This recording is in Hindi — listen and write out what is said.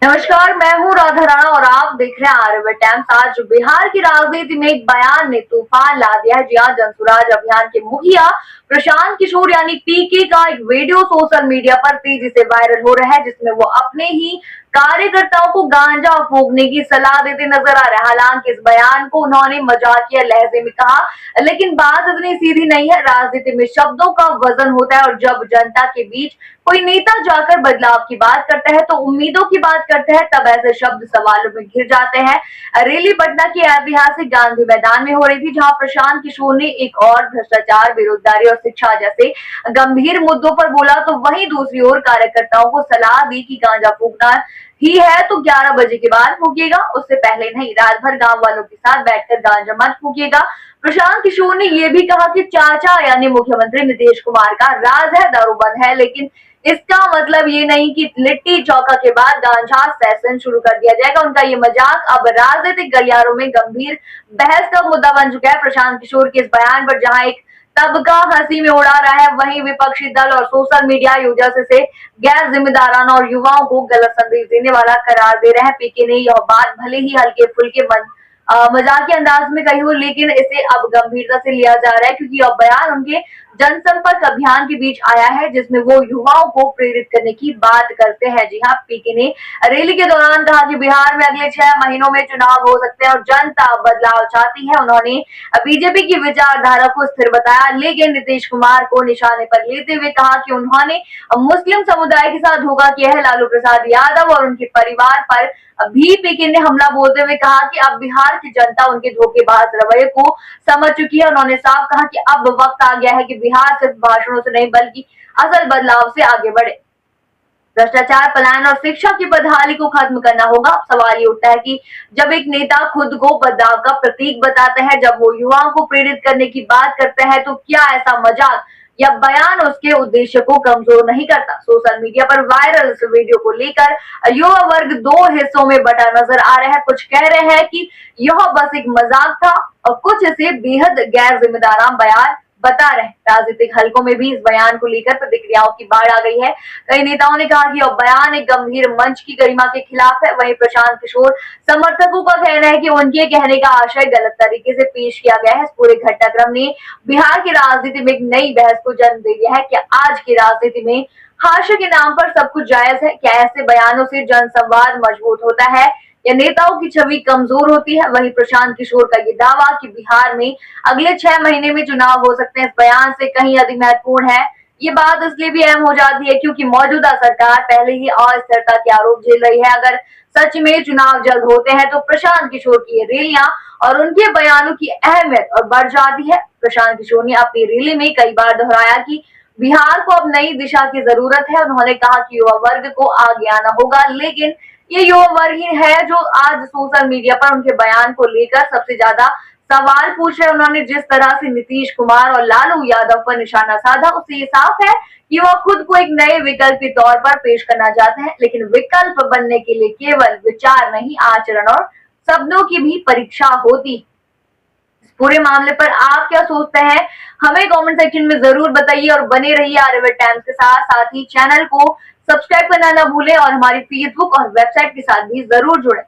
नमस्कार, मैं हूँ राधा राणा और आप देख रहे हैं आरएबी टाइम्स। आज बिहार की राजनीति में एक बयान ने तूफान ला दिया है। जी हाँ, जनसुराज अभियान के मुखिया प्रशांत किशोर यानी पीके का एक वीडियो सोशल मीडिया पर तेजी से वायरल हो रहा है, जिसमें वो अपने ही कार्यकर्ताओं को गांजा फूंकने की सलाह देते नजर आ रहे हैं। हालांकि इस बयान को उन्होंने मजाकिया लहजे में कहा, लेकिन बात इतनी सीधी नहीं है। राजनीति में शब्दों का वजन होता है और जब जनता के बीच कोई नेता जाकर बदलाव की बात करता है तो उम्मीदों की बात करता है, तब ऐसे शब्द सवालों में घिर जाते हैं। रैली पटना के ऐतिहासिक गांधी मैदान में हो रही थी, जहां प्रशांत किशोर ने एक और भ्रष्टाचार, बेरोजगारी और शिक्षा जैसे गंभीर मुद्दों पर बोला, तो वहीं दूसरी ओर कार्यकर्ताओं को सलाह दी कि गांजा फूकना ही है तो 11 बजे के बाद फूकिएगा, उससे पहले नहीं। रात भर गांव वालों के साथ बैठकर गांजा मत फूकिएगा। प्रशांत किशोर ने यह भी कहा कि चाचा यानी मुख्यमंत्री नीतीश कुमार का राज है दारू बंद है, लेकिन इसका मतलब ये नहीं कि लिट्टी चौका के बाद गांजा सेशन शुरू कर दिया जाएगा। उनका ये मजाक अब राजनीतिक गलियारों में गंभीर बहस का मुद्दा बन चुका है। प्रशांत किशोर के इस बयान पर जहां एक तबका हंसी में उड़ा रहा है, वहीं विपक्षी दल और सोशल मीडिया यूजर्स इसे गैर जिम्मेदाराना और युवाओं को गलत संदेश देने वाला करार दे रहे हैं। पीके ने यह बात भले ही हल्के फुल्के मजाकिया अंदाज में कही हो, लेकिन इसे अब गंभीरता से लिया जा रहा है, क्योंकि यह बयान उनके जनसंपर्क अभियान के बीच आया है, जिसमें वो युवाओं को प्रेरित करने की बात करते हैं। जी हाँ, पीके ने रैली के दौरान कहा कि बिहार में अगले 6 महीनों में चुनाव हो सकते हैं और जनता बदलाव चाहती है। उन्होंने बीजेपी की विचारधारा को स्थिर बताया, लेकिन नीतीश कुमार को निशाने पर लेते हुए कहा कि उन्होंने मुस्लिम समुदाय के साथ धोखा किया है। लालू प्रसाद यादव और उनके परिवार पर भी पीके ने हमला बोलते हुए कहा कि अब बिहार की जनता उनके धोखेबाज रवैये को समझ चुकी है। उन्होंने साफ कहा कि अब वक्त आ गया है कि बिहार सिर्फ भाषणों से नहीं बल्कि असल बदलाव से आगे बढ़े। भ्रष्टाचार, पलायन और शिक्षा की बदहाली को खत्म करना होगा। सवाल ये उठता है कि जब एक नेता खुद को बदलाव का प्रतीक बताता है, जब वो युवाओं को प्रेरित करने की बात करता है, तो क्या ऐसा मजाक या बयान उसके उद्देश्य को कमजोर नहीं करता? सोशल मीडिया पर वायरल इस वीडियो को लेकर युवा वर्ग दो हिस्सों में बटा नजर आ रहा है। कुछ कह रहे हैं कि यह बस एक मजाक था और कुछ इसे बेहद गैर जिम्मेदाराना बयान बता रहे हैं। राजनीतिक हलकों में भी इस बयान को लेकर प्रतिक्रियाओं की बाढ़ आ गई है। कई नेताओं ने कहा कि यह बयान एक गंभीर मंच की गरिमा के खिलाफ है। वहीं प्रशांत किशोर समर्थकों का कहना है कि उनके कहने का आशय गलत तरीके से पेश किया गया है। इस पूरे घटनाक्रम ने बिहार की राजनीति में एक नई बहस को जन्म दे दिया है। क्या आज की राजनीति में हाशिए के नाम पर सब कुछ जायज है? क्या ऐसे बयानों से जनसंवाद मजबूत होता है या नेताओं की छवि कमजोर होती है? वहीं प्रशांत किशोर का ये दावा कि बिहार में अगले 6 महीने में चुनाव हो सकते हैं, इस बयान से कहीं अधिक महत्वपूर्ण है। ये बात इसलिए भी अहम हो जाती है क्योंकि मौजूदा सरकार पहले ही अस्थिरता के आरोप झेल रही है। अगर सच में चुनाव जल्द होते हैं तो प्रशांत किशोर की ये रैलियां और उनके बयानों की अहमियत और बढ़ जाती है। प्रशांत किशोर ने अपनी रैली में कई बार दोहराया कि बिहार को अब नई दिशा की जरूरत है। उन्होंने कहा कि युवा वर्ग को आगे आना होगा, लेकिन ये युवा वर्ग ही है जो आज सोशल मीडिया पर उनके बयान को लेकर सबसे ज्यादा सवाल पूछ रहे। उन्होंने जिस तरह से नीतीश कुमार और लालू यादव पर निशाना साधा, उससे ये साफ है कि वह खुद को एक नए विकल्प के तौर पर पेश करना चाहते हैं, लेकिन विकल्प बनने के लिए केवल विचार नहीं, आचरण और शब्दों की भी परीक्षा होती। पूरे मामले पर आप क्या सोचते हैं, हमें कमेंट सेक्शन में जरूर बताइए और बने रहिए आरएबी टाइम्स के साथ। साथ ही चैनल को सब्सक्राइब करना ना भूलें और हमारी फेसबुक और वेबसाइट के साथ भी जरूर जुड़ें।